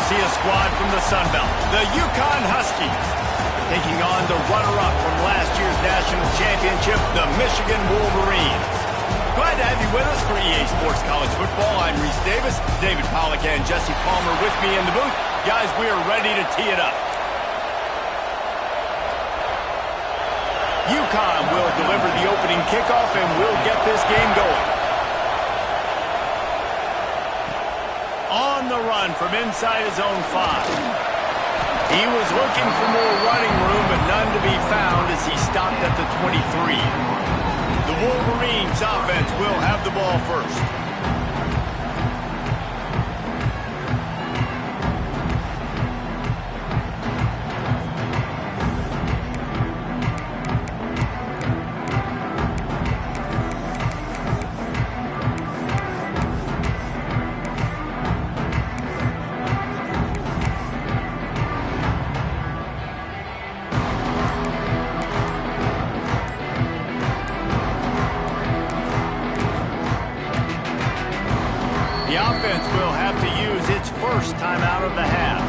see a squad from the Sun Belt, the Yukon Huskies, taking on the runner-up from last year's national championship, the Michigan Wolverines. Glad to have you with us for EA Sports College Football. I'm Reese Davis, David Pollack and Jesse Palmer with me in the booth. Guys, we are ready to tee it up. Yukon will deliver the opening kickoff and we'll get this game going. On the run from inside his own 5. He was looking for more running room, but none to be found as he stopped at the 23. The Wolverines offense will have the ball first. The offense will have to use its first time out of the half.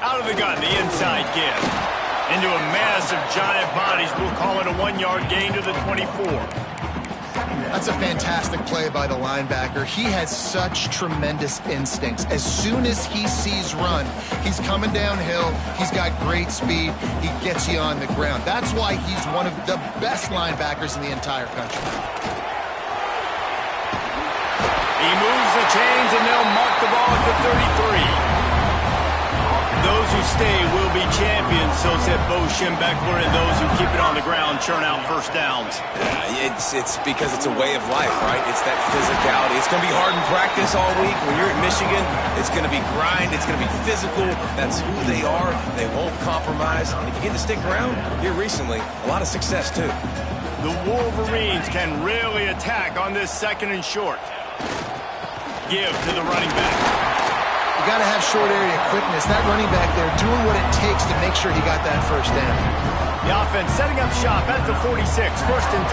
Out of the gun, the inside give. Into a mass of giant bodies, we'll call it a 1-yard gain to the 24. That's a fantastic play by the linebacker. He has such tremendous instincts. As soon as he sees run, he's coming downhill. He's got great speed. He gets you on the ground. That's why he's one of the best linebackers in the entire country. He moves the chains, and they'll mark the ball at the 33. Those who stay will be champions, so said Bo Schembechler, and those who keep it on the ground churn out first downs. Yeah, it's because it's a way of life, right? It's that physicality. It's going to be hard in practice all week. When you're at Michigan, it's going to be grind. It's going to be physical. That's who they are. They won't compromise. And if you get to stick around here recently, a lot of success, too. The Wolverines can really attack on this 2nd and short. Give to the running back. You got to have short area quickness. That running back there doing what it takes to make sure he got that first down. The offense setting up shop at the 46, 1st and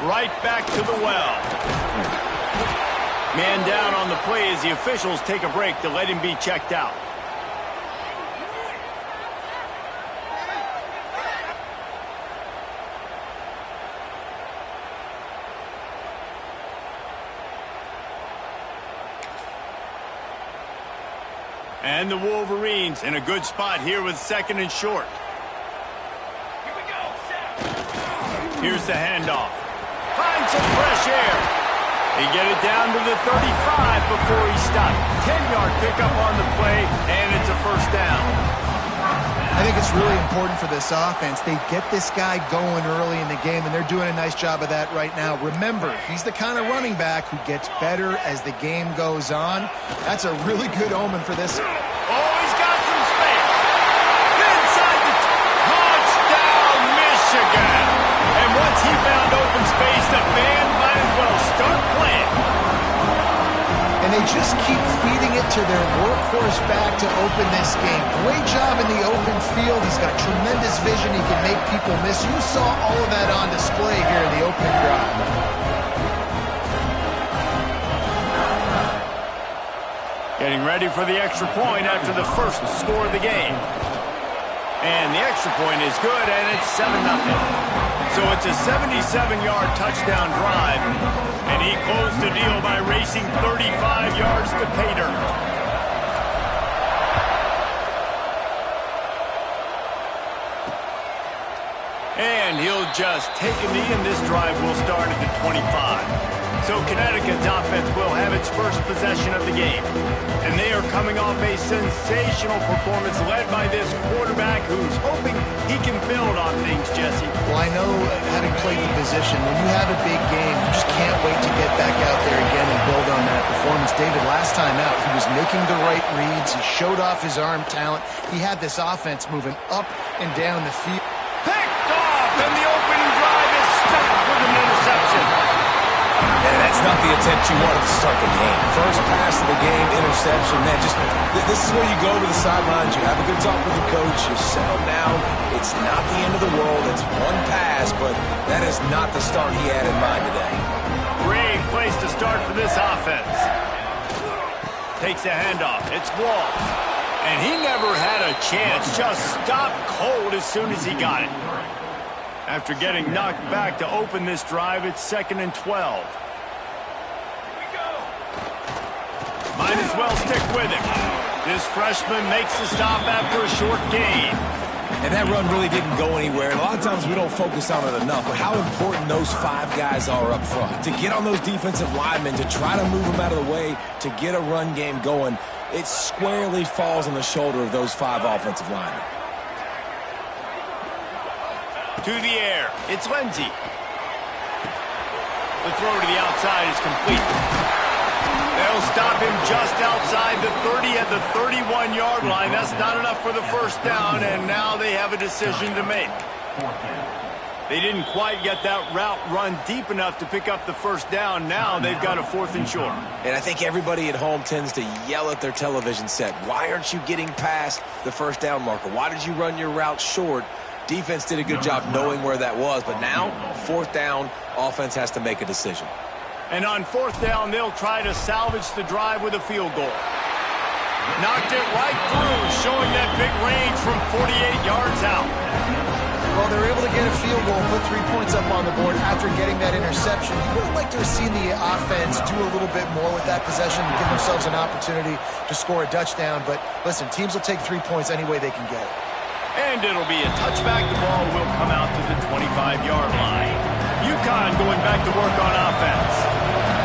10. Right back to the well. Man down on the play as the officials take a break to let him be checked out. And the Wolverines in a good spot here with 2nd and short. Here we go. Here's the handoff. Finds some fresh air. They get it down to the 35 before he stopped. 10-yard pickup on the play, and it's a first down. I think it's really important for this offense. They get this guy going early in the game, and they're doing a nice job of that right now. Remember, he's the kind of running back who gets better as the game goes on. That's a really good omen for this. Oh, he's got some space. Inside the touchdown, Michigan. And once he found open space, the band might as well start playing. And they just keep feeding it to their workhorse back to open this game. Great job in the open field. He's got tremendous vision. He can make people miss. You saw all of that on display here in the opening drive. Getting ready for the extra point after the first score of the game. And the extra point is good, and it's 7-0. So it's a 77-yard touchdown drive, and he closed the deal by racing 35 yards to pay dirt. And he'll just take a knee, and this drive will start at the 25. So Connecticut's offense will have its first possession of the game. And they are coming off a sensational performance led by this quarterback who's hoping he can build on things, Jesse. Well, I know, having played the position, when you have a big game, you just can't wait to get back out there again and build on that performance. David, last time out, he was making the right reads. He showed off his arm talent. He had this offense moving up and down the field. Picked off, and the opening drive is stopped with an interception. And that It's not the attempt you wanted to start the game. First pass of the game, interception. Man, this is where you go to the sidelines. You have a good talk with the coach. You settle down. It's not the end of the world. It's one pass, but that is not the start he had in mind today. Great place to start for this offense. Takes a handoff. It's Wall. And he never had a chance. Just stopped cold as soon as he got it. After getting knocked back to open this drive, it's 2nd and 12. Might as well stick with him. This freshman makes the stop after a short gain. And that run really didn't go anywhere. And a lot of times we don't focus on it enough, but how important those 5 guys are up front. To get on those defensive linemen, to try to move them out of the way, to get a run game going, it squarely falls on the shoulder of those 5 offensive linemen. To the air. It's Lindsey. The throw to the outside is complete. They'll stop him just outside the 30 at the 31-yard line. That's not enough for the first down, and now they have a decision to make. They didn't quite get that route run deep enough to pick up the first down. Now they've got a 4th and short. And I think everybody at home tends to yell at their television set. Why aren't you getting past the first down marker? Why did you run your route short? Defense did a good job knowing where that was, but now, 4th down, offense has to make a decision. And on 4th down, they'll try to salvage the drive with a field goal. Knocked it right through, showing that big range from 48 yards out. Well, they were able to get a field goal, put 3 points up on the board after getting that interception. You would have liked to have seen the offense do a little bit more with that possession and give themselves an opportunity to score a touchdown. But listen, teams will take 3 points any way they can get it. And it'll be a touchback. The ball will come out to the 25-yard line. UConn going back to work on offense.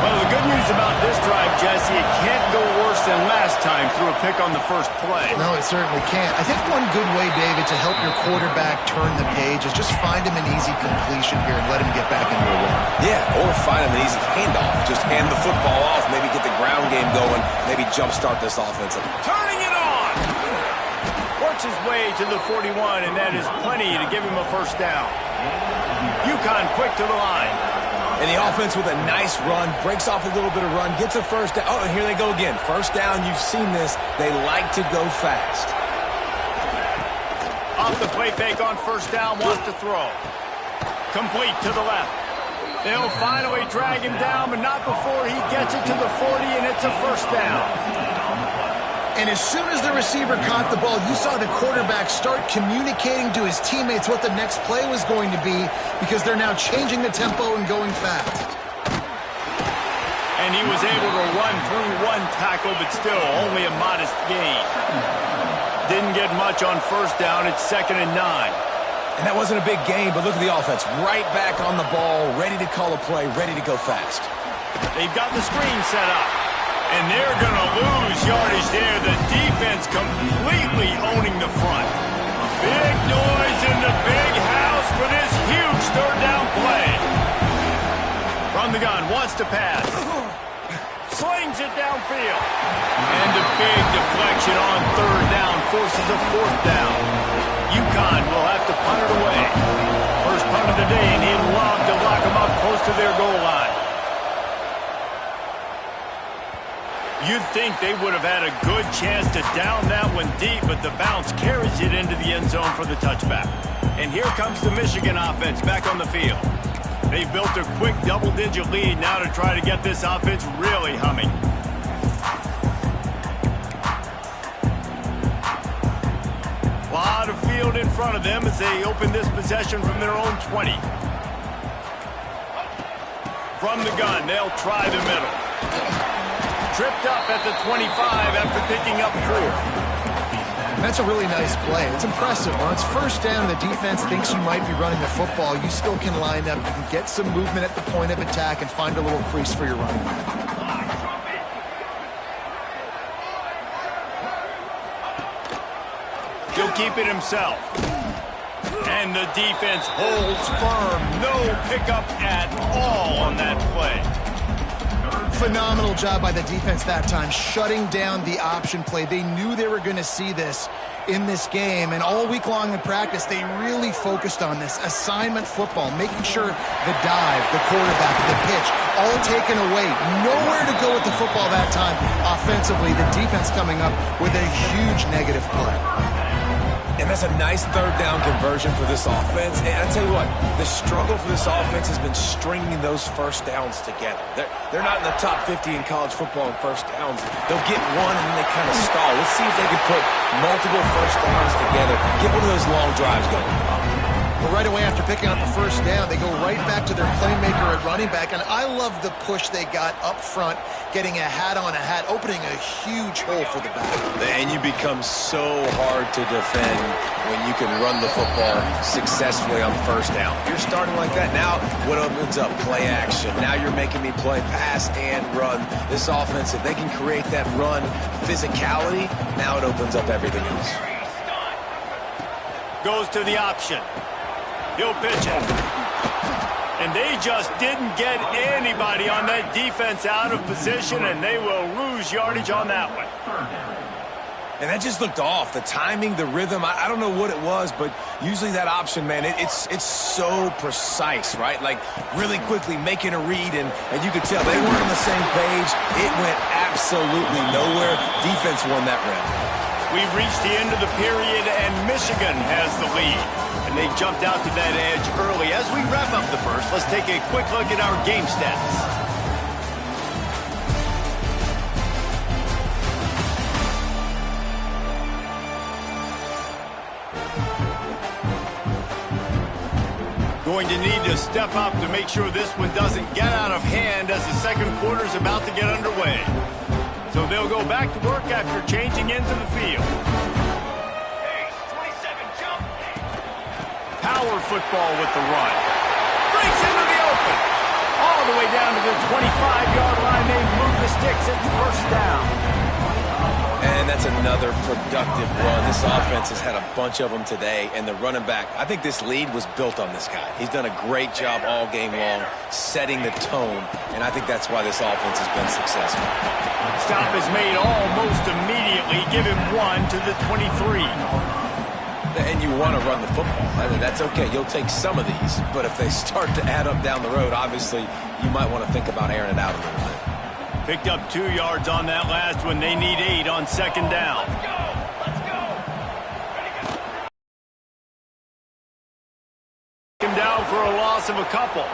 Well, the good news about this drive, Jesse, it can't go worse than last time through a pick on the first play. No, it certainly can't. I think one good way, David, to help your quarterback turn the page is just find him an easy completion here and let him get back into a run. Yeah, or find him an easy handoff. Just hand the football off, maybe get the ground game going, maybe jumpstart this offense. Turning it on! Works his way to the 41, and that is plenty to give him a first down. UConn quick to the line. And the offense with a nice run, breaks off a little bit of run, gets a first down. Oh, and here they go again. First down, you've seen this. They like to go fast. Off the play fake on first down, wants to throw. Complete to the left. They'll finally drag him down, but not before he gets it to the 40, and it's a first down. And as soon as the receiver caught the ball, you saw the quarterback start communicating to his teammates what the next play was going to be because they're now changing the tempo and going fast. And he was able to run through 1 tackle, but still only a modest gain. Didn't get much on first down. It's 2nd and 9. And that wasn't a big gain, but look at the offense. Right back on the ball, ready to call a play, ready to go fast. They've got the screen set up. And they're going to lose yardage there. The defense completely owning the front. Big noise in the big house for this huge 3rd down play. From the gun, wants to pass. Slings it downfield. And a big deflection on 3rd down forces a 4th down. UConn will have to punt it away. First punt of the day, and he'll love to lock them up close to their goal line. You'd think they would have had a good chance to down that one deep, but the bounce carries it into the end zone for the touchback. And here comes the Michigan offense back on the field. They've built a quick double-digit lead now to try to get this offense really humming. A lot of field in front of them as they open this possession from their own 20. From the gun, they'll try the middle. Tripped up at the 25 after picking up 4. That's a really nice play. It's impressive. When it's first down, the defense thinks you might be running the football. You still can line up. You can get some movement at the point of attack and find a little crease for your running back. He'll keep it himself. And the defense holds firm. No pickup at all on that play. Phenomenal job by the defense that time, shutting down the option play. They knew they were going to see this in this game, and all week long in practice, they really focused on this. Assignment football, making sure the dive, the quarterback, the pitch, all taken away. Nowhere to go with the football that time offensively. The defense coming up with a huge negative play. And that's a nice third down conversion for this offense. And I tell you what, the struggle for this offense has been stringing those first downs together. They're not in the top 50 in college football in first downs. They'll get one and then they kind of stall. Let's see if they can put multiple first downs together. Get one of those long drives going. But right away after picking up the first down, they go right back to their playmaker at running back. And I love the push they got up front, getting a hat on a hat, opening a huge hole for the back. And you become so hard to defend when you can run the football successfully on first down. You're starting like that. Now what opens up? Play action. Now you're making me play pass and run. This offense, if they can create that run physicality, now it opens up everything else. Goes to the option. He'll pitch it. And they just didn't get anybody on that defense out of position, and they will lose yardage on that one. And that just looked off. The timing, the rhythm, I don't know what it was, but usually that option, man, it's so precise, right? Like really quickly making a read, and you could tell they weren't on the same page. It went absolutely nowhere. Defense won that round. We've reached the end of the period, and Michigan has the lead. And they jumped out to that edge early. As we wrap up the first, let's take a quick look at our game stats. Going to need to step up to make sure this one doesn't get out of hand as the second quarter is about to get underway. So they'll go back to work after changing into the field. Power football with the run. Breaks into the open. All the way down to the 25-yard line. They move the sticks. It's first down. And that's another productive run. This offense has had a bunch of them today. And the running back, I think this lead was built on this guy. He's done a great job all game long setting the tone. And I think that's why this offense has been successful. Stop is made almost immediately. Give him one to the 23. And you want to run the football. That's okay. You'll take some of these. But if they start to add up down the road, obviously, you might want to think about airing it out a little bit. Picked up 2 yards on that last one. They need 8 on second down. Let's go. Him down for a loss of a couple.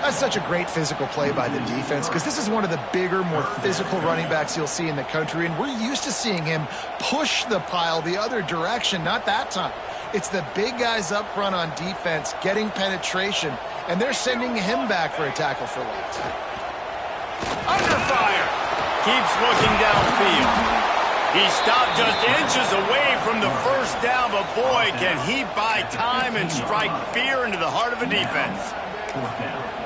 That's such a great physical play by the defense because this is one of the bigger, more physical running backs you'll see in the country, and we're used to seeing him push the pile the other direction. Not that time. It's the big guys up front on defense getting penetration, and they're sending him back for a tackle for loss. Under fire. Keeps looking downfield. He stopped just inches away from the first down, but boy, can he buy time and strike fear into the heart of a defense.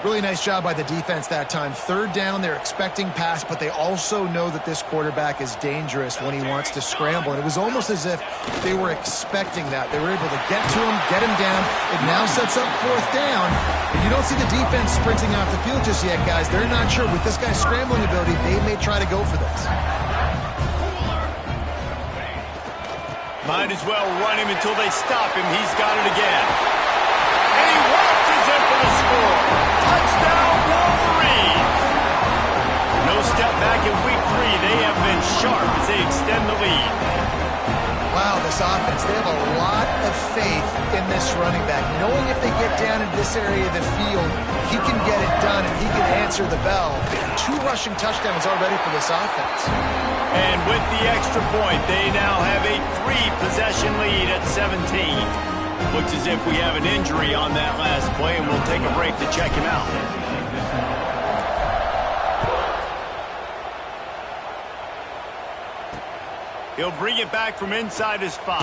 Really nice job by the defense that time. Third down, they're expecting pass, but they also know that this quarterback is dangerous when he wants to scramble. And it was almost as if they were expecting that. They were able to get to him, get him down. It now sets up fourth down. And you don't see the defense sprinting off the field just yet, guys. They're not sure. With this guy's scrambling ability, they may try to go for this. Might as well run him until they stop him. He's got it again. And he waltzes in for the score. Touchdown, Wolverines! No step back in week 3. They have been sharp as they extend the lead. Wow, this offense, they have a lot of faith in this running back. Knowing if they get down in this area of the field, he can get it done and he can answer the bell. 2 rushing touchdowns already for this offense. And with the extra point, they now have a 3-possession lead at 17. Looks as if we have an injury on that last play, and we'll take a break to check him out. He'll bring it back from inside his 5.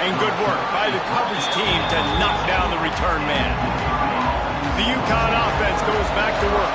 And good work by the coverage team to knock down the return man. The UConn offense goes back to work.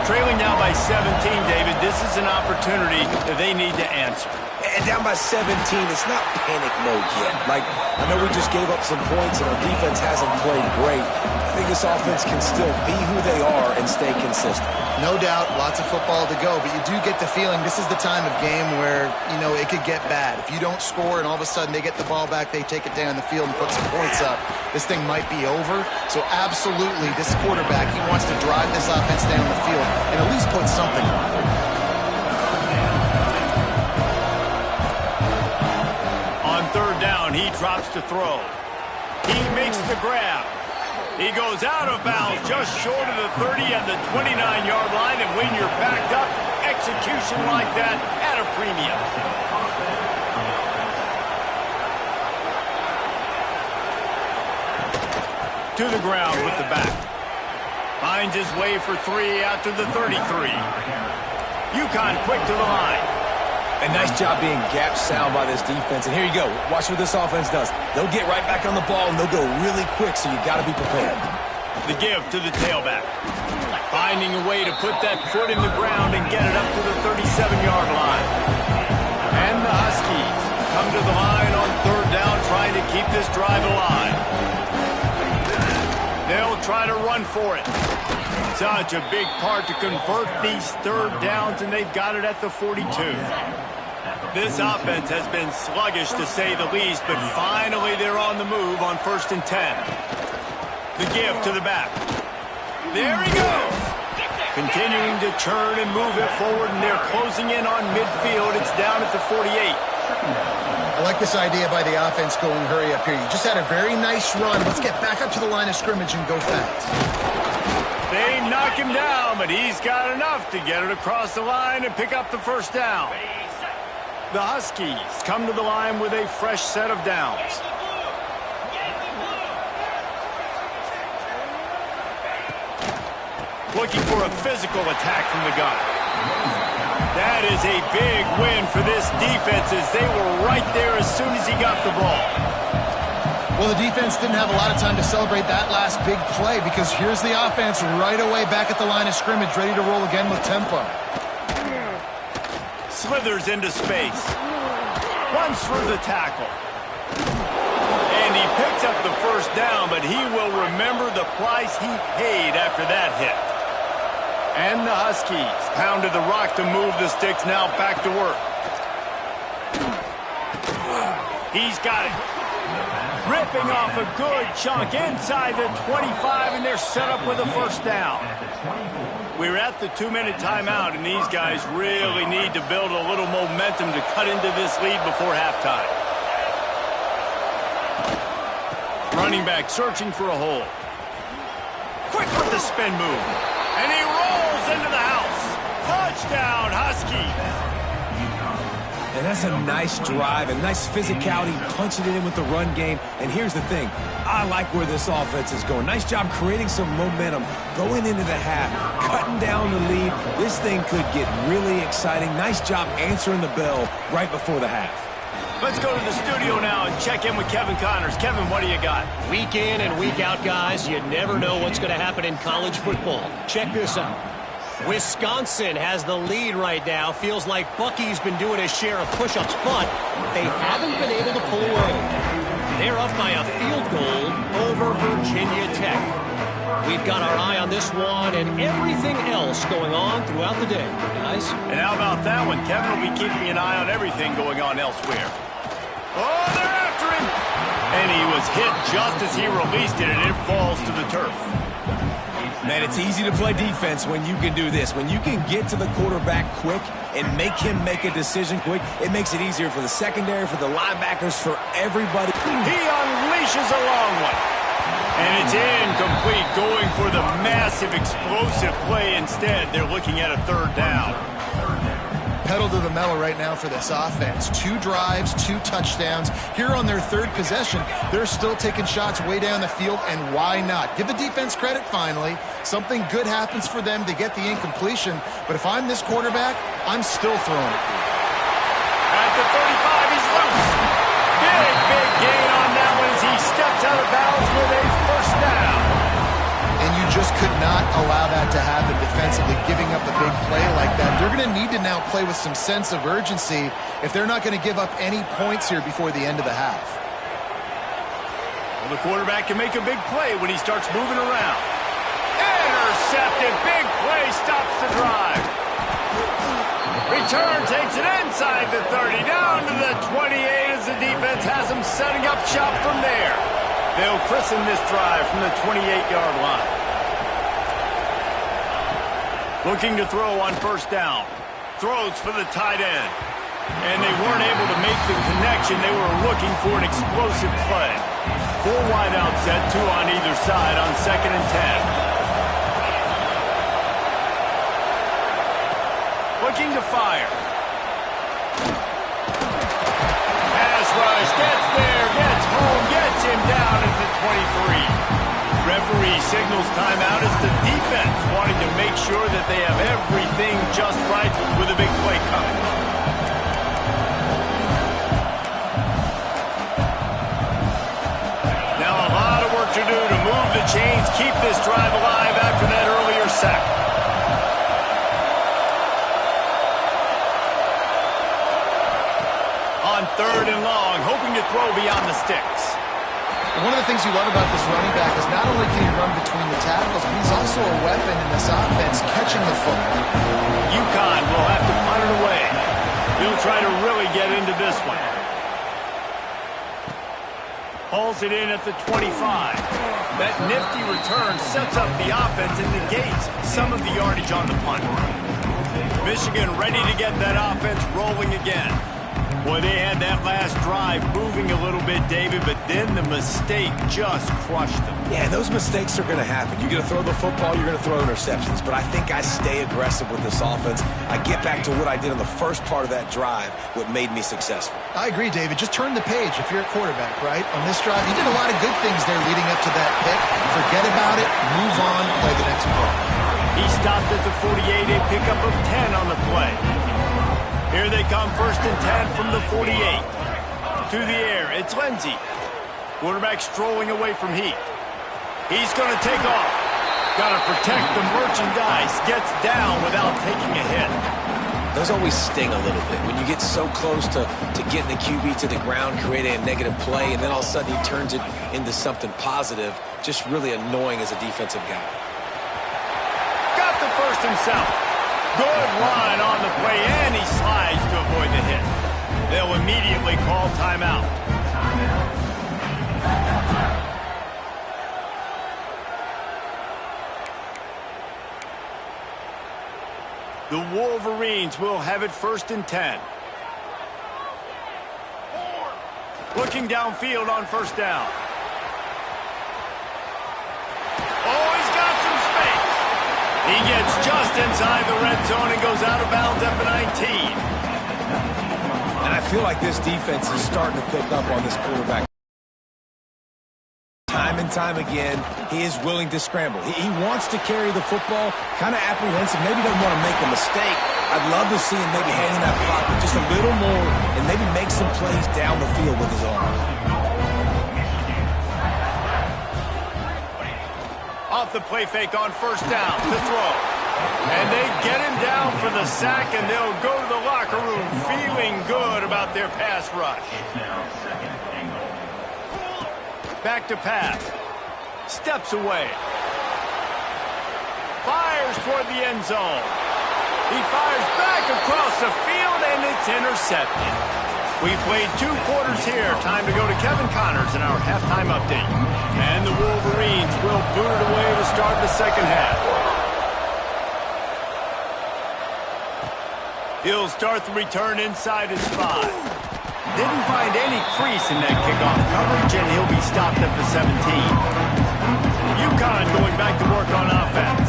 Trailing now by 17, David. This is an opportunity that they need to answer. And down by 17, it's not panic mode yet. Like, I know we just gave up some points and our defense hasn't played great. I think this offense can still be who they are and stay consistent. No doubt, lots of football to go, but you do get the feeling this is the time of game where, you know, it could get bad. If you don't score and all of a sudden they get the ball back, they take it down the field and put some points up, this thing might be over. So absolutely, this quarterback, he wants to drive this offense down the field and at least put something on it. On third down, he drops to throw. He makes the grab. He goes out of bounds just short of the 30 and the 29-yard line, and when you're backed up, execution like that at a premium. To the ground with the back. Finds his way for 3 out to the 33. UConn quick to the line. A nice job being gap sound by this defense. And here you go. Watch what this offense does. They'll get right back on the ball, and they'll go really quick, so you got to be prepared. The give to the tailback. Finding a way to put that foot in the ground and get it up to the 37-yard line. And the Huskies come to the line on third down, trying to keep this drive alive. They'll try to run for it. Such a big part to convert these third downs, and they've got it at the 42. This offense has been sluggish, to say the least, but finally they're on the move on 1st and 10. The give to the back. There he goes. Continuing to turn and move it forward, and they're closing in on midfield. It's down at the 48. I like this idea by the offense going hurry up here. You just had a very nice run. Let's get back up to the line of scrimmage and go fast. They knock him down, but he's got enough to get it across the line and pick up the first down. The Huskies come to the line with a fresh set of downs. Looking for a physical attack from the gun. That is a big win for this defense, as they were right there as soon as he got the ball. Well, the defense didn't have a lot of time to celebrate that last big play, because here's the offense right away back at the line of scrimmage, ready to roll again with tempo. Slithers into space. Runs through the tackle. And he picks up the first down, but he will remember the price he paid after that hit. And the Huskies pounded the rock to move the sticks, now back to work. He's got it. Ripping off a good chunk inside the 25, and they're set up with a first down. We're at the 2-minute timeout, and these guys really need to build a little momentum to cut into this lead before halftime. Running back searching for a hole. Quick with the spin move. And he rolls into the house. Touchdown, Huskies. And that's a nice drive, a nice physicality, punching it in with the run game. And here's the thing. I like where this offense is going. Nice job creating some momentum, going into the half, cutting down the lead. This thing could get really exciting. Nice job answering the bell right before the half. Let's go to the studio now and check in with Kevin Connors. Kevin, what do you got? Week in and week out, guys, you never know what's going to happen in college football. Check this out. Wisconsin has the lead right now. Feels like Bucky's been doing his share of push-ups, but they haven't been able to pull away. They're up by a field goal over Virginia Tech. We've got our eye on this one and everything else going on throughout the day, guys. And how about that one? Kevin will be keeping an eye on everything going on elsewhere. Oh, they're after him! And he was hit just as he released it, and it falls to the turf. Man, it's easy to play defense when you can do this. When you can get to the quarterback quick and make him make a decision quick, it makes it easier for the secondary, for the linebackers, for everybody. He unleashes a long one. And it's incomplete, going for the massive explosive play instead. They're looking at a third down. Pedal to the metal right now for this offense. 2 drives, 2 touchdowns. Here on their third possession, they're still taking shots way down the field, and why not? Give the defense credit finally. Something good happens for them to get the incompletion, but if I'm this quarterback, I'm still throwing it. At the 35, he's loose. Big gain on that one as he steps out of bounds with a first down. And you just could not allow that to happen defensively, giving up a big play like that. They're going to need to now play with some sense of urgency if they're not going to give up any points here before the end of the half. Well, the quarterback can make a big play when he starts moving around. Intercepted. Big play stops the drive. Return takes it inside the 30, down to the 28 as the defense has them setting up shop from there. They'll christen this drive from the 28-yard line. Looking to throw on first down. Throws for the tight end. And they weren't able to make the connection. They were looking for an explosive play. 4 wide out set, 2 on either side on 2nd and 10. Looking to fire. Pass rush, gets there, gets home, gets him down at the 23. Referee signals timeout as the defense wanting to make sure that they have everything just right with a big play coming. Now a lot of work to do to move the chains, keep this drive alive after that earlier sack. On 3rd and long, hoping to throw beyond the sticks. One of the things you love about this running back is not only can he run between the tackles, but he's also a weapon in this offense catching the football. UConn will have to punt it away. He'll try to really get into this one. Hauls it in at the 25. That nifty return sets up the offense and negates some of the yardage on the punt. Michigan ready to get that offense rolling again. Boy, they had that last drive moving a little bit, David, but then the mistake just crushed them. Yeah, those mistakes are going to happen. You're going to throw the football, you're going to throw interceptions. But I think I stay aggressive with this offense. I get back to what I did in the first part of that drive, what made me successful. I agree, David. Just turn the page if you're a quarterback, right? On this drive, you did a lot of good things there leading up to that pick. Forget about it, move on, play the next play. He stopped at the 48, a pickup of 10 on the play. Here they come, 1st and 10 from the 48. To the air, it's Lindsey. Quarterback strolling away from Heat. He's going to take off. Got to protect the merchandise. Gets down without taking a hit. Those always sting a little bit. When you get so close to getting the QB to the ground, creating a negative play, and then all of a sudden he turns it into something positive, just really annoying as a defensive guy. Got the first himself. Good run on the play, and he slides to avoid the hit. They'll immediately call timeout. The Wolverines will have it 1st and 10. Looking downfield on 1st down. Oh, he's got some space. He gets just inside the red zone and goes out of bounds at the 19. And I feel like this defense is starting to pick up on this quarterback. Time and time again, he is willing to scramble. He wants to carry the football, kind of apprehensive, maybe doesn't want to make a mistake. I'd love to see him maybe handing that pocket just a little more and maybe make some plays down the field with his arm. Off the play fake on 1st down to throw. And they get him down for the sack, and they'll go to the locker room feeling good about their pass rush. Back to pass. Steps away. Fires toward the end zone. He fires back across the field, and it's intercepted. We played 2 quarters here. Time to go to Kevin Connors in our halftime update. And the Wolverines will boot it away to start the 2nd half. He'll start the return inside his 5. Didn't find any crease in that kickoff coverage, and he'll be stopped at the 17. UConn going back to work on offense.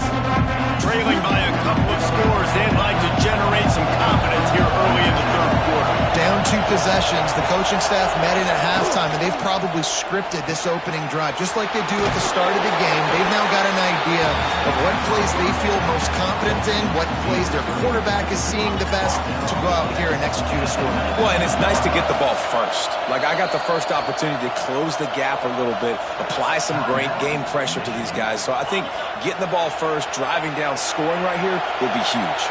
Trailing by a couple of scores, they'd like to generate some confidence here early in the 3rd quarter. Down 2 possessions, the coaching staff met in at halftime, and they've probably scripted this opening drive, just like they do at the start of the game. They've now got an idea of what plays they feel most confident in, what plays their quarterback is seeing the best to go out here and execute a score. Well, and it's nice to get the ball first. Like, I got the first opportunity to close the gap a little bit, apply some great game pressure to these guys. So I think getting the ball first, driving down, scoring right here will be huge.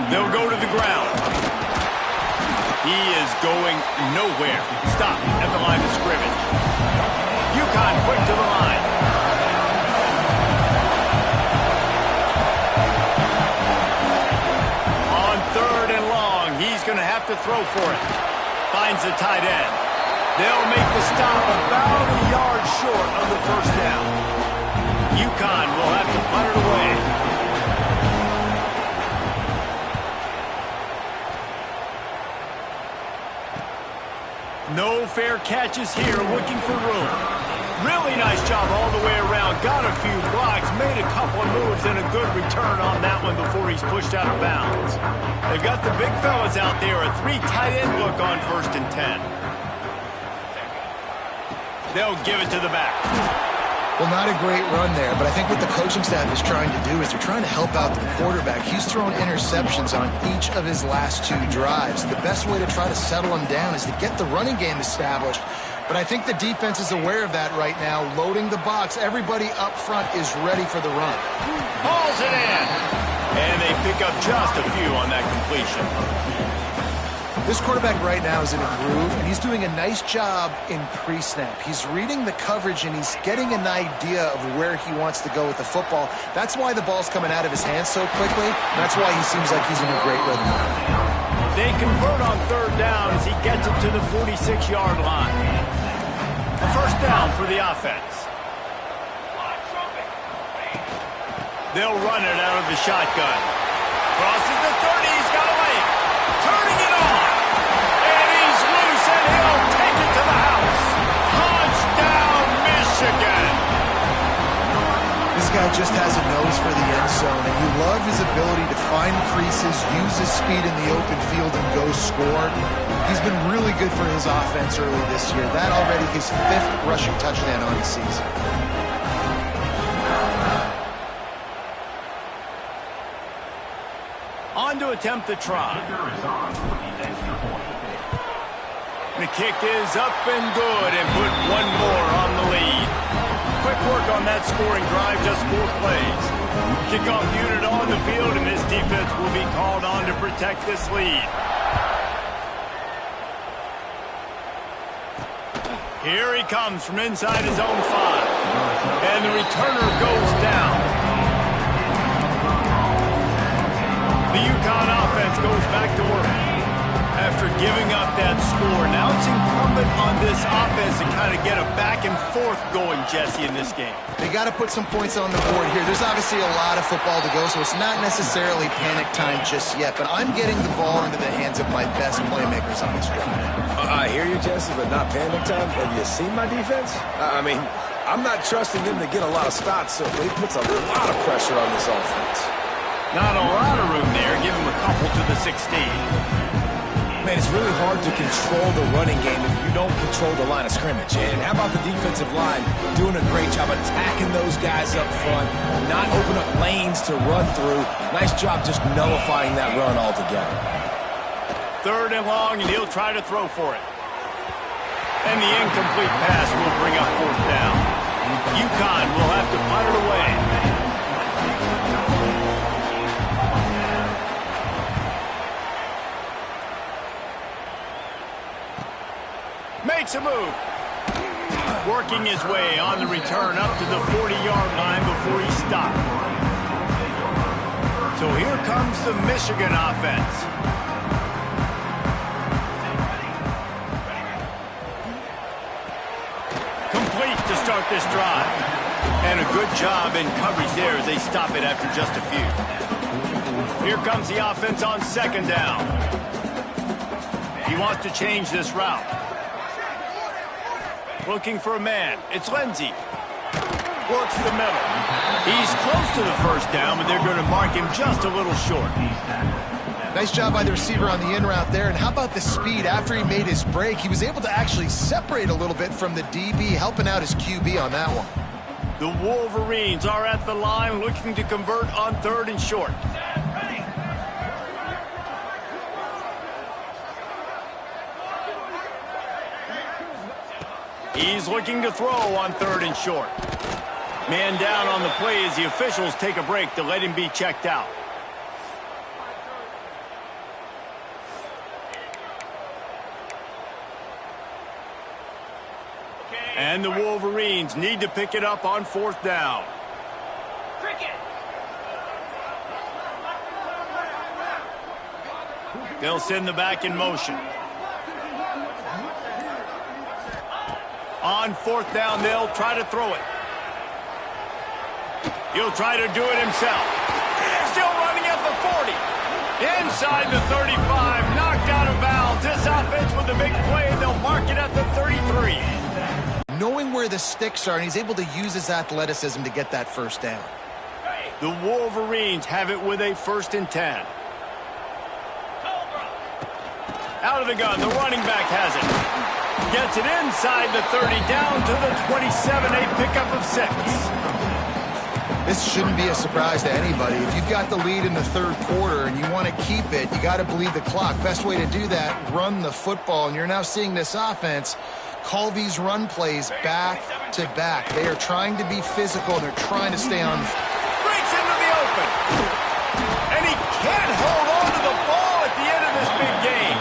They'll go to the ground. He is going nowhere. Stop at the line of scrimmage. UConn quick to the line. On 3rd and long, he's going to have to throw for it. Finds the tight end. They'll make the stop about a yard short of the first down. UConn will have to punt it away. No fair catches here, looking for room. Really nice job all the way around. Got a few blocks, made a couple of moves, and a good return on that one before he's pushed out of bounds. They've got the big fellas out there. A 3 tight end look on 1st and 10. They'll give it to the back. Well, not a great run there, but I think what the coaching staff is trying to do is they're trying to help out the quarterback. He's thrown interceptions on each of his last 2 drives. The best way to try to settle him down is to get the running game established. But I think the defense is aware of that right now, loading the box. Everybody up front is ready for the run. Hauls it in. And they pick up just a few on that completion. This quarterback right now is in a groove, and he's doing a nice job in pre-snap. He's reading the coverage, and he's getting an idea of where he wants to go with the football. That's why the ball's coming out of his hands so quickly. That's why he seems like he's in a great rhythm. They convert on 3rd down as he gets it to the 46-yard line. A first down for the offense. They'll run it out of the shotgun. Crosses the 30, he's got away. Turning it on. And he's loose, and he'll take it to the house. Touchdown, Michigan. This guy just has a nose for the end zone, and you love his ability to find creases, use his speed in the open field, and go score. He's been really good for his offense early this year. That already his 5th rushing touchdown on the season. On to attempt the try. The kick is up and good, and put one more on the lead. Quick work on that scoring drive, just 4 plays. Kickoff unit on the field, and this defense will be called on to protect this lead. Here he comes from inside his own 5. And the returner goes down. The UConn offense goes back to work. After giving up that score, now it's incumbent on this offense to kind of get a back and forth going, Jesse, in this game. They got to put some points on the board here. There's obviously a lot of football to go, so it's not necessarily panic time just yet, but I'm getting the ball into the hands of my best playmakers on this drive. I hear you, Jesse, but not panic time. Have you seen my defense? I mean, I'm not trusting them to get a lot of stops, so it puts a lot of pressure on this offense. Not a lot of room there. Give him a couple to the 16. Man, it's really hard to control the running game if you don't control the line of scrimmage. And how about the defensive line doing a great job attacking those guys up front, not open up lanes to run through. Nice job just nullifying that run altogether. 3rd and long, and he'll try to throw for it. And the incomplete pass will bring up 4th down. UConn will have to punt it away. Makes a move. Working his way on the return up to the 40-yard line before he stopped. So here comes the Michigan offense. Complete to start this drive. And a good job in coverage there as they stop it after just a few. Here comes the offense on 2nd down. He wants to change this route. Looking for a man. It's Lindsey. Works the middle. He's close to the first down, but they're going to mark him just a little short. Nice job by the receiver on the in route there. And how about the speed? After he made his break, he was able to actually separate a little bit from the DB, helping out his QB on that one. The Wolverines are at the line looking to convert on 3rd and short. He's looking to throw on 3rd and short. Man down on the play as the officials take a break to let him be checked out. And the Wolverines need to pick it up on 4th down. They'll send the back in motion. On 4th down, they'll try to throw it. He'll try to do it himself. Still running at the 40. Inside the 35, knocked out of bounds. This offense with a big play, and they'll mark it at the 33. Knowing where the sticks are, and he's able to use his athleticism to get that first down. The Wolverines have it with a 1st and 10. Out of the gun, the running back has it. Gets it inside the 30, down to the 27, a pickup of 6. This shouldn't be a surprise to anybody. If you've got the lead in the 3rd quarter and you want to keep it, you got to bleed the clock. Best way to do that, run the football. And you're now seeing this offense call these run plays back to back. They are trying to be physical, and they're trying to stay on. Breaks into the open. And he can't hold on to the ball at the end of this big game.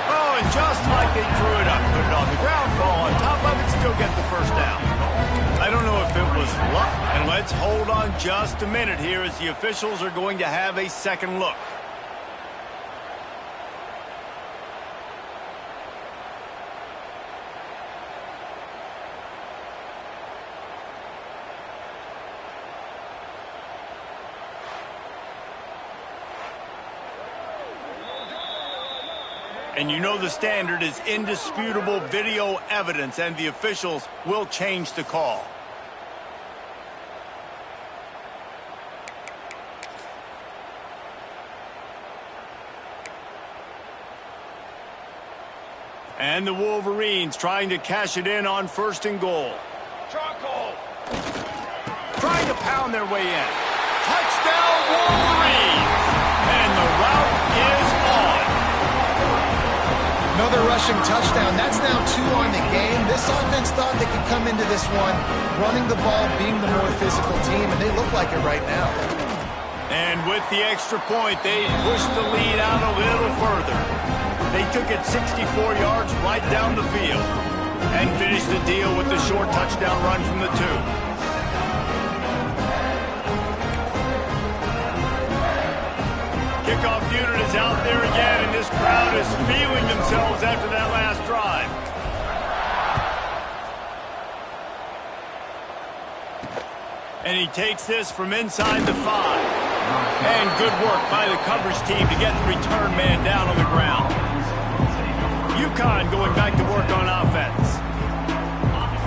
Oh, and just like they threw it up, put it on the ground, fall on top of it, still get the first down. I don't know if it was luck. And let's hold on just a minute here as the officials are going to have a second look. And you know the standard is indisputable video evidence, and the officials will change the call. And the Wolverines trying to cash it in on 1st and goal. Trying to pound their way in. Touchdown Wolverines! And the route is on. Another rushing touchdown. That's now 2 on the game. This offense thought they could come into this one running the ball, being the more physical team, and they look like it right now. And with the extra point, they pushed the lead out a little further. They took it 64 yards right down the field and finished the deal with the short touchdown run from the 2. Kickoff unit is out there again, and this crowd is feeling themselves after that last drive. And he takes this from inside the 5. And good work by the coverage team to get the return man down on the ground. UConn going back to work on offense.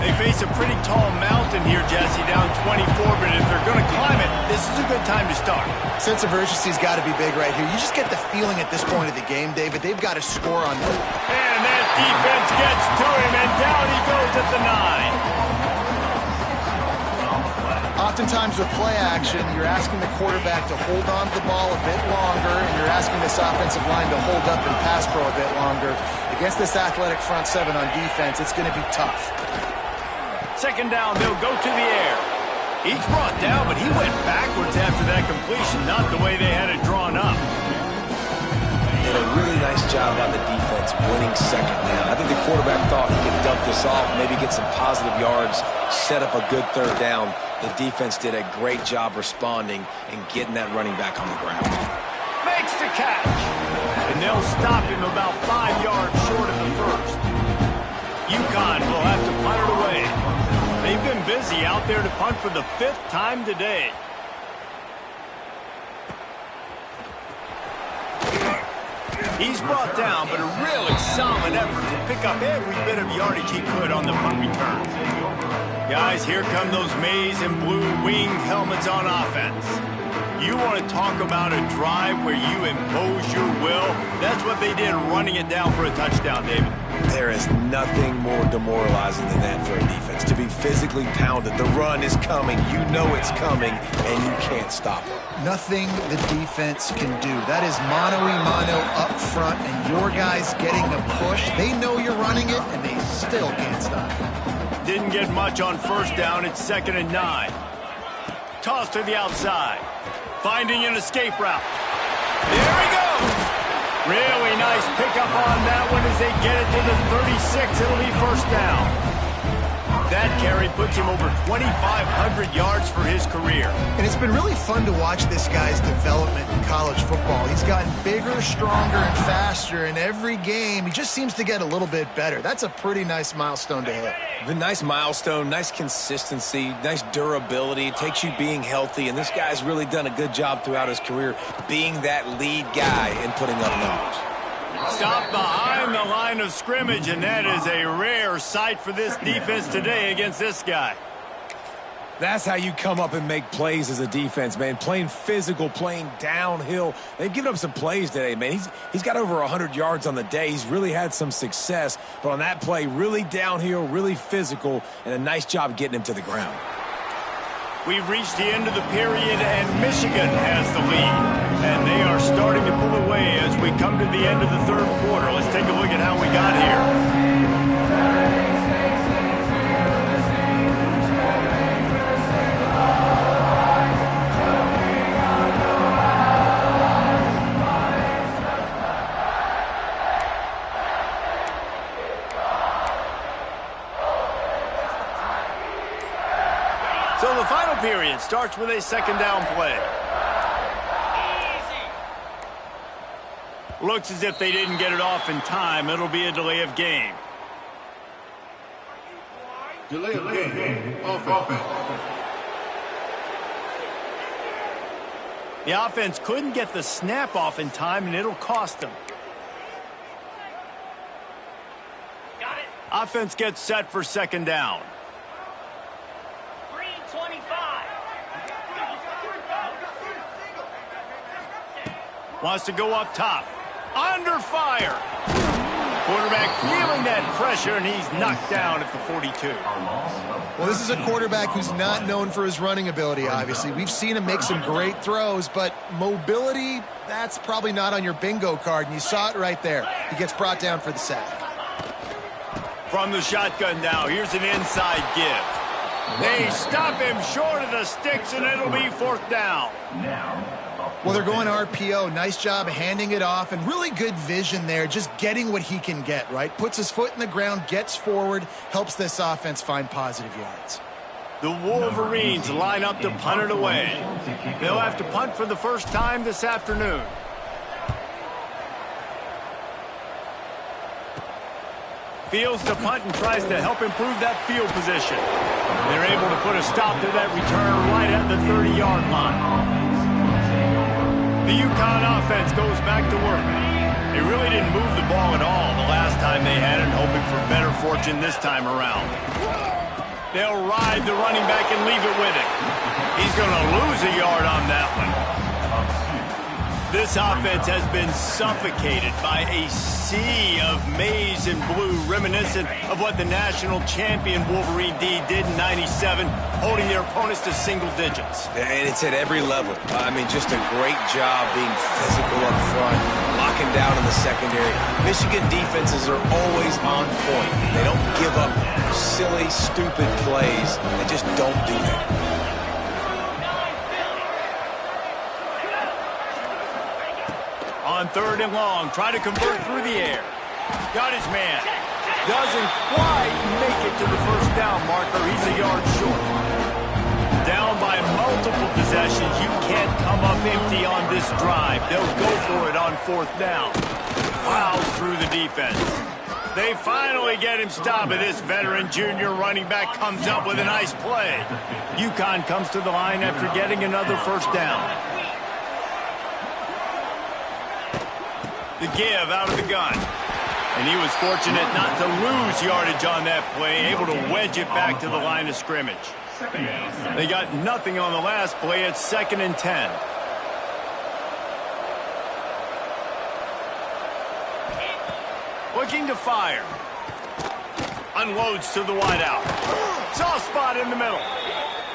They face a pretty tall mountain here, Jesse, down 24, but if they're going to climb it, this is a good time to start. Sense of urgency's got to be big right here. You just get the feeling at this point of the game, David, they've got to score on them. And that defense gets to him, and down he goes at the 9. Oftentimes with play action, you're asking the quarterback to hold on to the ball a bit longer, and you're asking this offensive line to hold up and pass pro a bit longer. Against this athletic front 7 on defense, it's going to be tough. 2nd down, they'll go to the air. He's brought down, but he went backwards after that completion, not the way they had it drawn up. Did a really nice job by the defense winning 2nd down. I think the quarterback thought he could dump this off, maybe get some positive yards, set up a good 3rd down. The defense did a great job responding and getting that running back on the ground. Makes the catch. And they'll stop him about 5 yards short of the 1st. UConn will have to punt it away. They've been busy out there to punt for the 5th time today. He's brought down, but a really solid effort to pick up every bit of yardage he could on the punt return. Guys, here come those maize and blue wing helmets on offense. You want to talk about a drive where you impose your will? That's what they did running it down for a touchdown, David. There is nothing more demoralizing than that for a defense. To be physically pounded. The run is coming. You know it's coming, and you can't stop it. Nothing the defense can do. That is mano-a-mano up front, and your guys getting the push. They know you're running it, and they still can't stop it. Didn't get much on first down. It's 2nd and 9. Toss to the outside. Finding an escape route. There he goes. Really nice pickup on that one as they get it to the 36. It'll be first down. That carry puts him over 2,500 yards for his career. And it's been really fun to watch this guy's development in college football. He's gotten bigger, stronger, and faster in every game. He just seems to get a little bit better. That's a pretty nice milestone to hit. The nice milestone, nice consistency, nice durability. It takes you being healthy, and this guy's really done a good job throughout his career being that lead guy and putting up numbers. Stop behind the line of scrimmage, and that is a rare sight for this defense today against this guy. That's how you come up and make plays as a defense, man. Playing physical, playing downhill. They've given up some plays today, man. He's got over 100 yards on the day. He's really had some success. But on that play, really downhill, really physical, and a nice job getting him to the ground. We've reached the end of the period, and Michigan has the lead. And they are starting to pull away as we come to the end of the third quarter. Let's take a look at how we got here. So the final period starts with a second down play. Looks as if they didn't get it off in time. It'll be a delay of game. Delay of game. Offense. The offense couldn't get the snap off in time, and it'll cost them. Got it. Offense gets set for second down. 325. Wants to go up top. Under fire. Quarterback feeling that pressure, and he's knocked down at the 42. Well, this is a quarterback who's not known for his running ability, obviously. We've seen him make some great throws, but mobility, that's probably not on your bingo card, and you saw it right there. He gets brought down for the sack. From the shotgun now, here's an inside give. They stop him short of the sticks, and it'll be fourth down. Well, they're going RPO. Nice job handing it off, and really good vision there, just getting what he can get, right? Puts his foot in the ground, gets forward, helps this offense find positive yards. The Wolverines line up to punt it away. They'll have to punt for the first time this afternoon. Fields the punt and tries to help improve that field position. They're able to put a stop to that return right at the 30-yard line. The UConn offense goes back to work. They really didn't move the ball at all the last time they had it, hoping for better fortune this time around. They'll ride the running back and leave it with him. He's going to lose a yard on that one. This offense has been suffocated by a sea of maize and blue, reminiscent of what the national champion Wolverine D did in '97, holding their opponents to single digits. And it's at every level. I mean, just a great job being physical up front, locking down in the secondary. Michigan defenses are always on point. They don't give up silly, stupid plays. They just don't do that. On third and long, try to convert through the air. Got his man. Doesn't quite make it to the first down marker. He's a yard short. Down by multiple possessions. You can't come up empty on this drive. They'll go for it on fourth down. Plows through the defense. They finally get him stopped, and this veteran junior running back comes up with a nice play. UConn comes to the line after getting another first down. The give out of the gun. And he was fortunate not to lose yardage on that play, able to wedge it back to the line of scrimmage. They got nothing on the last play. It's 2nd and 10. Looking to fire. Unloads to the wideout. Soft spot in the middle.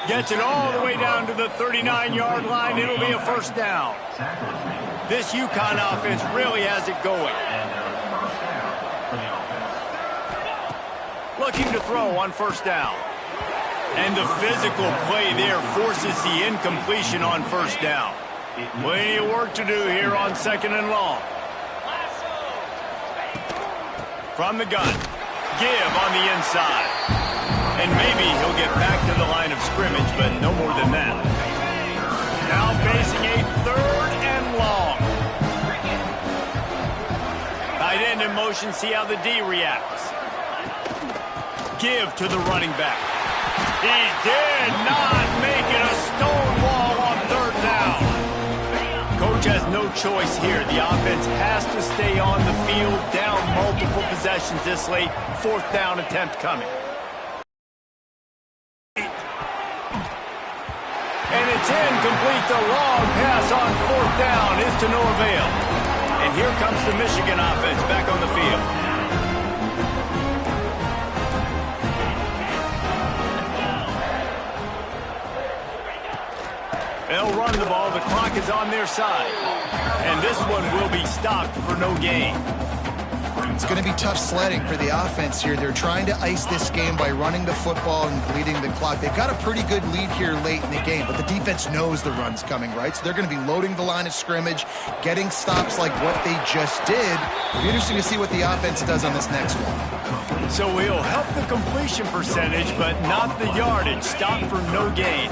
Gets it all the way down to the 39-yard line. It'll be a first down. This UConn offense really has it going. Looking to throw on first down. And the physical play there forces the incompletion on first down. Plenty of work to do here on 2nd and long. From the gun. Give on the inside. And maybe he'll get back to the line of scrimmage, but no more than that. Now facing a 3rd and long. Tight end in motion, see how the D reacts. Give to the running back. He did not make it a stone wall on 3rd down. Coach has no choice here. The offense has to stay on the field, down multiple possessions this late. 4th down attempt coming. And it's incomplete. The long pass on 4th down is to no avail. And here comes the Michigan offense back on the field. They'll run the ball. The clock is on their side. And this one will be stopped for no gain. It's going to be tough sledding for the offense here. They're trying to ice this game by running the football and bleeding the clock. They've got a pretty good lead here late in the game, but the defense knows the run's coming, right? So they're going to be loading the line of scrimmage, getting stops like what they just did. It'll be interesting to see what the offense does on this next one. So he'll help the completion percentage, but not the yardage. Stop for no gain.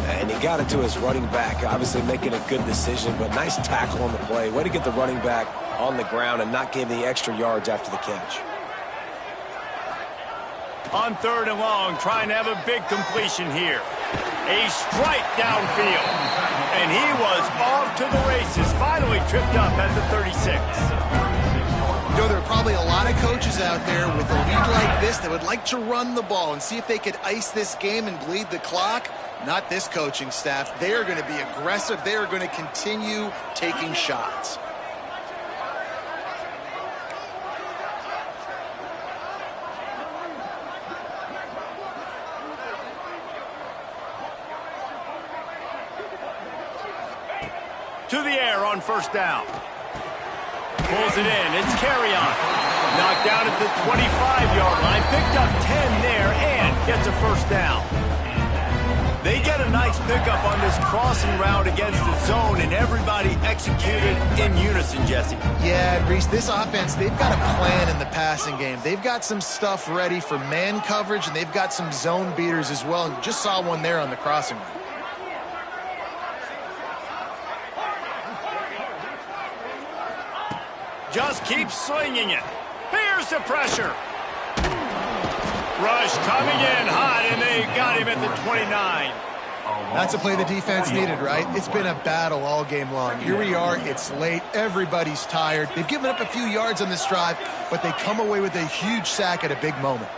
And he got it to his running back, obviously making a good decision, but nice tackle on the play. Way to get the running back on the ground and not give the extra yards after the catch. On 3rd and long, trying to have a big completion here. A strike downfield. And he was off to the races, finally tripped up at the 36. You know, there are probably a lot of coaches out there with a lead like this that would like to run the ball and see if they could ice this game and bleed the clock. Not this coaching staff. They are going to be aggressive. They are going to continue taking shots. To the air on first down. Pulls it in. It's carry on. Knocked down at the 25-yard line. Picked up 10 there and gets a first down. They get a nice pickup on this crossing route against the zone, and everybody executed in unison, Jesse. Yeah, Reese, this offense, they've got a plan in the passing game. They've got some stuff ready for man coverage, and they've got some zone beaters as well. And just saw one there on the crossing route. Just keep slinging it. Here's the pressure. Rush coming in hot, and they got him at the 29. That's a play the defense needed, right? It's been a battle all game long. Here we are. It's late. Everybody's tired. They've given up a few yards on this drive, but they come away with a huge sack at a big moment.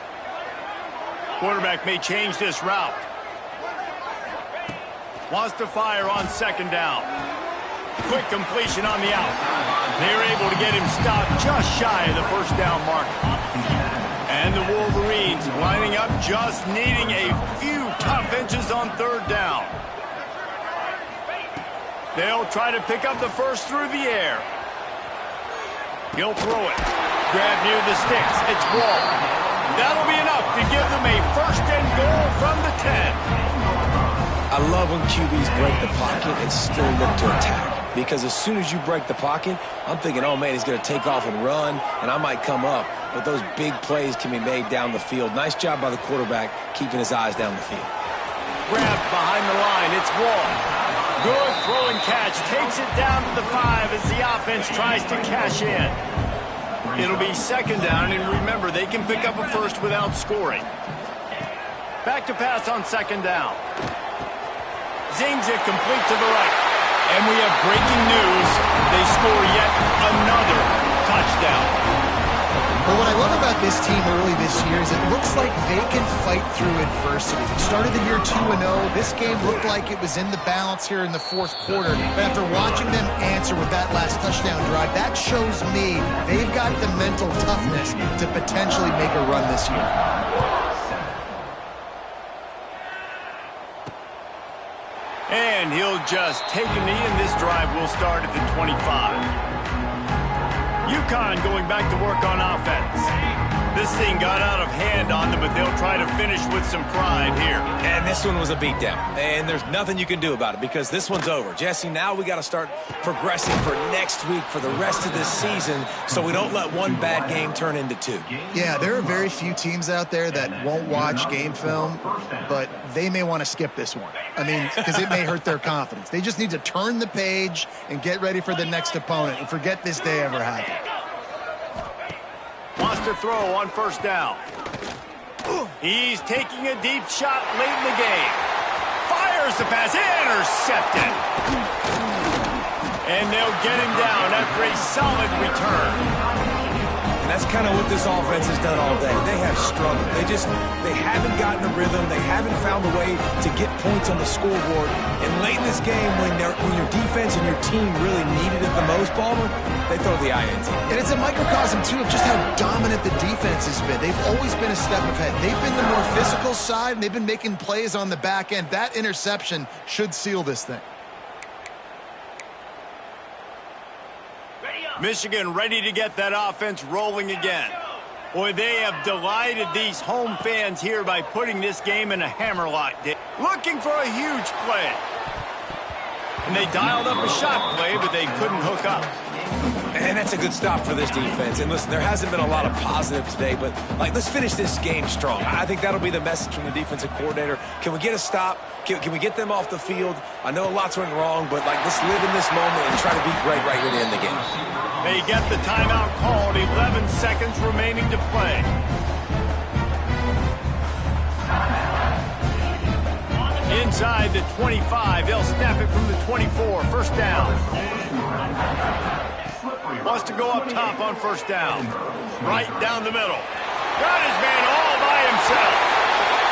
Quarterback may change this route. Wants to fire on 2nd down. Quick completion on the out. They're able to get him stopped just shy of the first down mark. And the Wolverines lining up, just needing a few tough inches on 3rd down. They'll try to pick up the first through the air. He'll throw it. Grab near the sticks. It's Wall. That'll be enough to give them a 1st and goal from the 10. I love when QBs break the pocket and still look to attack. Because as soon as you break the pocket, I'm thinking, oh, man, he's going to take off and run, and I might come up. But those big plays can be made down the field. Nice job by the quarterback keeping his eyes down the field. Grabbed behind the line. It's Wall. Good throw and catch. Takes it down to the 5 as the offense tries to cash in. It'll be 2nd down, and remember, they can pick up a first without scoring. Back to pass on 2nd down. Zings it complete to the right. And we have breaking news. They score yet another touchdown. Well, what I love about this team early this year is it looks like they can fight through adversity. They started the year 2-0. This game looked like it was in the balance here in the fourth quarter. But after watching them answer with that last touchdown drive, that shows me they've got the mental toughness to potentially make a run this year. And he'll just take a knee, and this drive will start at the 25. UConn going back to work on offense. This thing got out of hand on them, but they'll try to finish with some pride here. And this one was a beatdown. And there's nothing you can do about it because this one's over. Jesse, now we got to start progressing for next week for the rest of this season so we don't let one bad game turn into two. Yeah, there are very few teams out there that won't watch game film, but they may want to skip this one. I mean, because it may hurt their confidence. They just need to turn the page and get ready for the next opponent and forget this day ever happened. Wants to throw on first down. He's taking a deep shot late in the game. Fires the pass. Intercepted. And they'll get him down after a solid return. And that's kind of what this offense has done all day. They have struggled. They haven't gotten a rhythm. They haven't found a way to get points on the scoreboard. And late in this game, when your defense and your team really needed it the most, Palmer, they throw the INT. And it's a microcosm, too, of just how dominant the defense has been. They've always been a step ahead. They've been the more physical side, and they've been making plays on the back end. That interception should seal this thing. Michigan ready to get that offense rolling again. Boy, they have delighted these home fans here by putting this game in a hammerlock. Looking for a huge play. And they dialed up a shot play, but they couldn't hook up. And that's a good stop for this defense. And listen, there hasn't been a lot of positive today, but let's finish this game strong. I think that'll be the message from the defensive coordinator. Can we get a stop? Can we get them off the field? I know lots went wrong, but let's live in this moment and try to be great right here to end the game. They get the timeout called. 11 seconds remaining to play. Inside the 25, they'll snap it from the 24. First down. Wants to go up top on first down. Right down the middle. Got his man all by himself.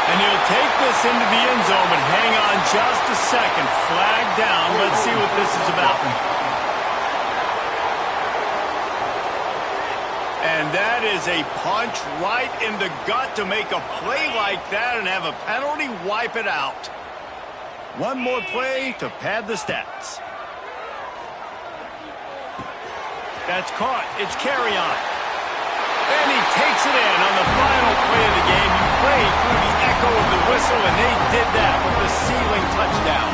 And he'll take this into the end zone, but hang on just a second. Flag down. Let's see what this is about. And that is a punch right in the gut to make a play like that and have a penalty wipe it out. One more play to pad the stats. That's caught. It's carry on. And he takes it in on the final play of the game. You played through the echo of the whistle, and they did that with the ceiling touchdown.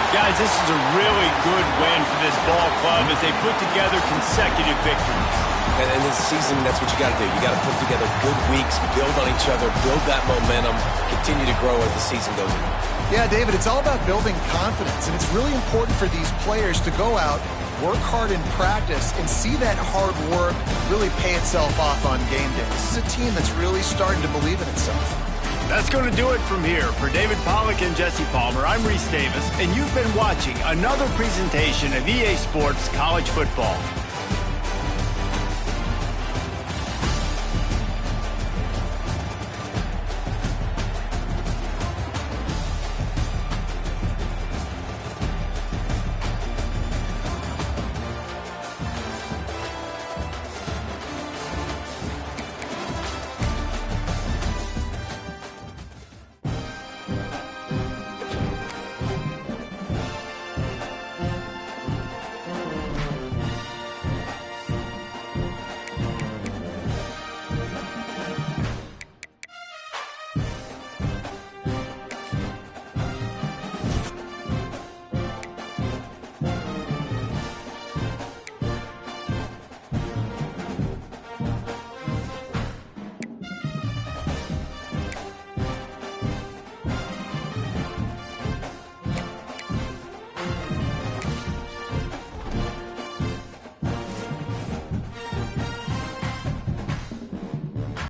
Guys, this is a really good win for this ball club as they put together consecutive victories. And in this season, that's what you got to do. You got to put together good weeks, build on each other, build that momentum, continue to grow as the season goes on. Yeah, David, it's all about building confidence, and it's really important for these players to go out, work hard in practice, and see that hard work really pay itself off on game day. This is a team that's really starting to believe in itself. That's going to do it from here. For David Pollack and Jesse Palmer, I'm Reese Davis, and you've been watching another presentation of EA Sports College Football.